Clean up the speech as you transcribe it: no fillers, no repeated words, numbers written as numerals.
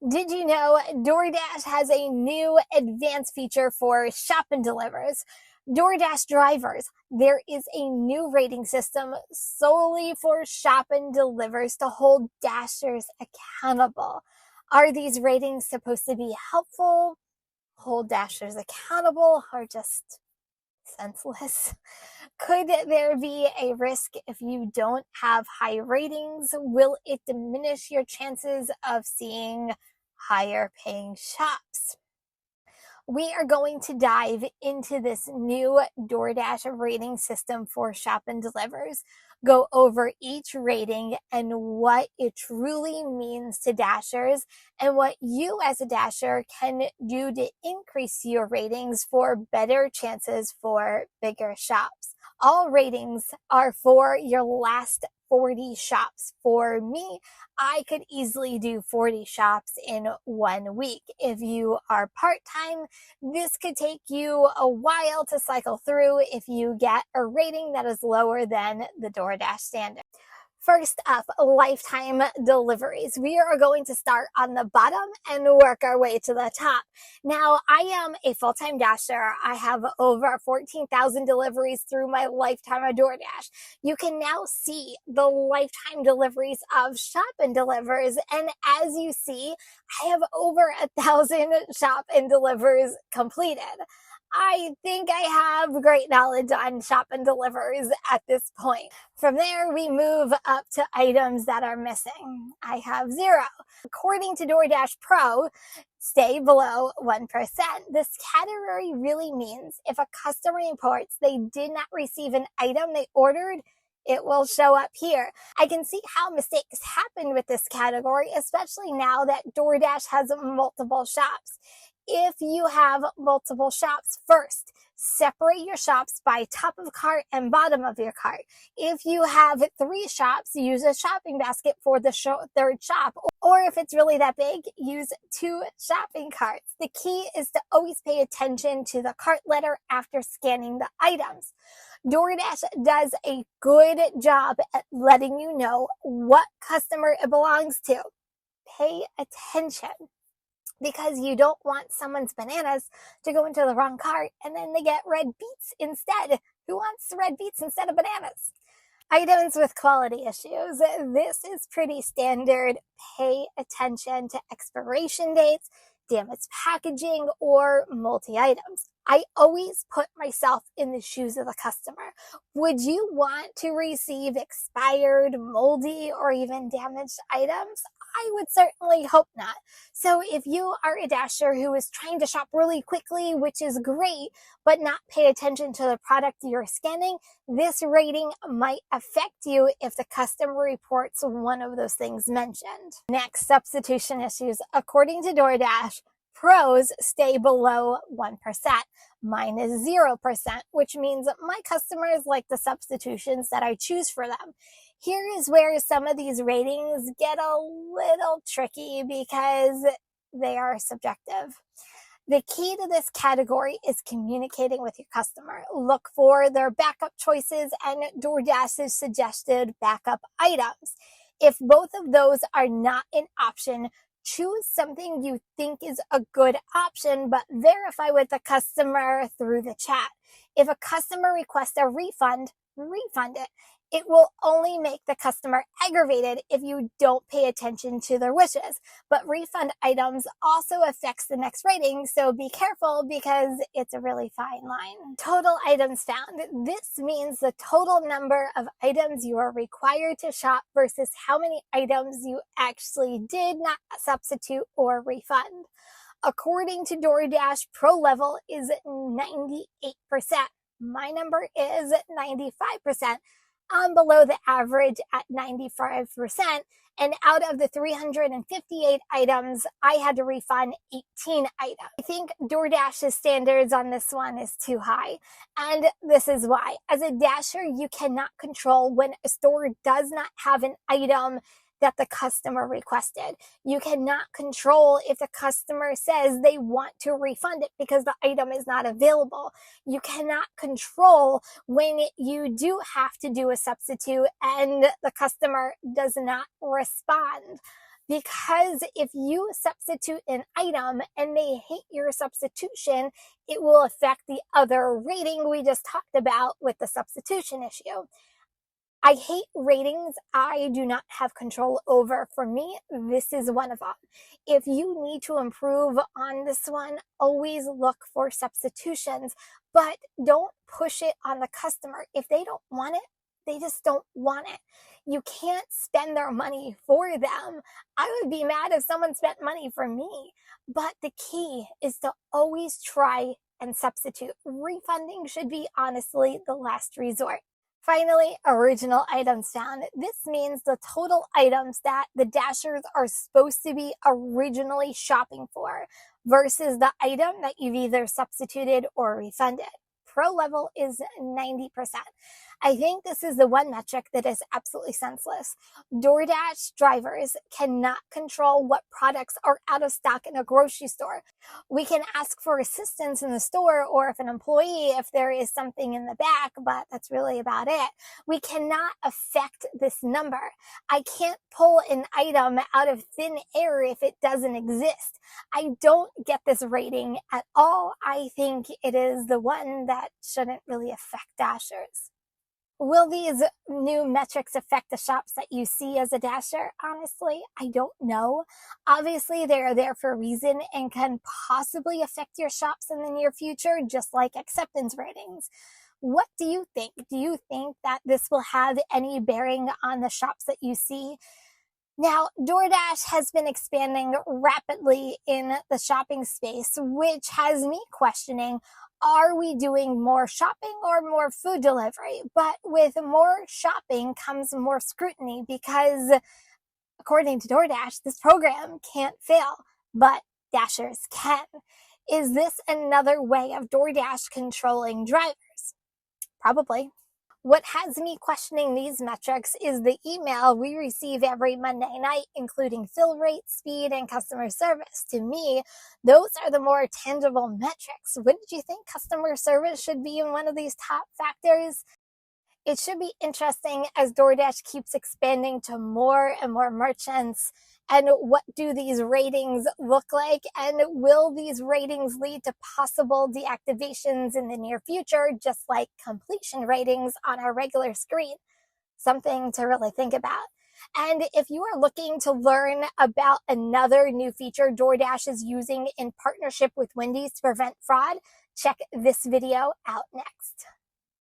Did you know DoorDash has a new advanced feature for shop and delivers? DoorDash Drivers. There is a new rating system solely for shop and delivers to hold dashers accountable. Are these ratings supposed to be helpful, hold dashers accountable, or just senseless? Could there be a risk if you don't have high ratings? Will it diminish your chances of seeing higher paying shops? We are going to dive into this new DoorDash rating system for shop and delivers, go over each rating and what it truly means to dashers and what you as a dasher can do to increase your ratings for better chances for bigger shops. All ratings are for your last 40 shops. For me, I could easily do 40 shops in 1 week. If you are part-time, this could take you a while to cycle through if you get a rating that is lower than the DoorDash standard. First up, lifetime deliveries. We are going to start on the bottom and work our way to the top. Now, I am a full-time dasher. I have over 14,000 deliveries through my lifetime of DoorDash. You can now see the lifetime deliveries of shop and delivers. And as you see, I have over 1,000 shop and delivers completed. I think I have great knowledge on shop and delivers at this point. From there, we move up to items that are missing. I have 0. According to DoorDash Pro, stay below 1%. This category really means if a customer reports they did not receive an item they ordered, it will show up here. I can see how mistakes happen with this category, especially now that DoorDash has multiple shops. If you have multiple shops, first, separate your shops by top of cart and bottom of your cart. If you have 3 shops, use a shopping basket for the third shop. Or if it's really that big, use 2 shopping carts. The key is to always pay attention to the cart letter after scanning the items. DoorDash does a good job at letting you know what customer it belongs to. Pay attention, because you don't want someone's bananas to go into the wrong cart and then they get red beets instead. Who wants red beets instead of bananas? Items with quality issues. This is pretty standard. Pay attention to expiration dates, damaged packaging, or multi-items. I always put myself in the shoes of the customer. Would you want to receive expired, moldy, or even damaged items? I would certainly hope not. So if you are a dasher who is trying to shop really quickly, which is great, but not pay attention to the product you're scanning, this rating might affect you if the customer reports one of those things mentioned. Next, substitution issues. According to DoorDash, pros stay below 1%. Mine is 0%, which means my customers like the substitutions that I choose for them. Here is where some of these ratings get a little tricky because they are subjective. The key to this category is communicating with your customer. Look for their backup choices and DoorDash's suggested backup items. If both of those are not an option, choose something you think is a good option, but verify with the customer through the chat. If a customer requests a refund, refund it. It will only make the customer aggravated if you don't pay attention to their wishes. But refund items also affects the next rating, so be careful because it's a really fine line. Total items found. This means the total number of items you are required to shop versus how many items you actually did not substitute or refund. According to DoorDash, Pro level is 98%. My number is 95%. I'm below the average at 95%, and out of the 358 items, I had to refund 18 items. I think DoorDash's standards on this one is too high, and this is why. As a dasher, you cannot control when a store does not have an item that the customer requested. You cannot control if the customer says they want to refund it because the item is not available. You cannot control when you do have to do a substitute and the customer does not respond. Because if you substitute an item and they hate your substitution, it will affect the other rating we just talked about with the substitution issue. I hate ratings I do not have control over. For me, this is one of them. If you need to improve on this one, always look for substitutions, but don't push it on the customer. If they don't want it, they just don't want it. You can't spend their money for them. I would be mad if someone spent money for me. But the key is to always try and substitute. Refunding should be honestly the last resort. Finally, original items found. This means the total items that the Dashers are supposed to be originally shopping for versus the item that you've either substituted or refunded. Pro level is 90%. I think this is the one metric that is absolutely senseless. DoorDash drivers cannot control what products are out of stock in a grocery store. We can ask for assistance in the store or if an employee, if there is something in the back, but that's really about it. We cannot affect this number. I can't pull an item out of thin air if it doesn't exist. I don't get this rating at all. I think it is the one that shouldn't really affect Dashers. Will these new metrics affect the shops that you see as a Dasher? Honestly, I don't know. Obviously, they are there for a reason and can possibly affect your shops in the near future, just like acceptance ratings. What do you think? Do you think that this will have any bearing on the shops that you see? Now, DoorDash has been expanding rapidly in the shopping space, which has me questioning, are we doing more shopping or more food delivery? But with more shopping comes more scrutiny because, according to DoorDash, this program can't fail, but Dashers can. Is this another way of DoorDash controlling drivers? Probably. What has me questioning these metrics is the email we receive every Monday night, including fill rate, speed, and customer service. To me, those are the more tangible metrics. Wouldn't you think customer service should be in one of these top factors? It should be interesting as DoorDash keeps expanding to more and more merchants. And what do these ratings look like? And will these ratings lead to possible deactivations in the near future, just like completion ratings on our regular screen? Something to really think about. And if you are looking to learn about another new feature DoorDash is using in partnership with Wendy's to prevent fraud, check this video out next.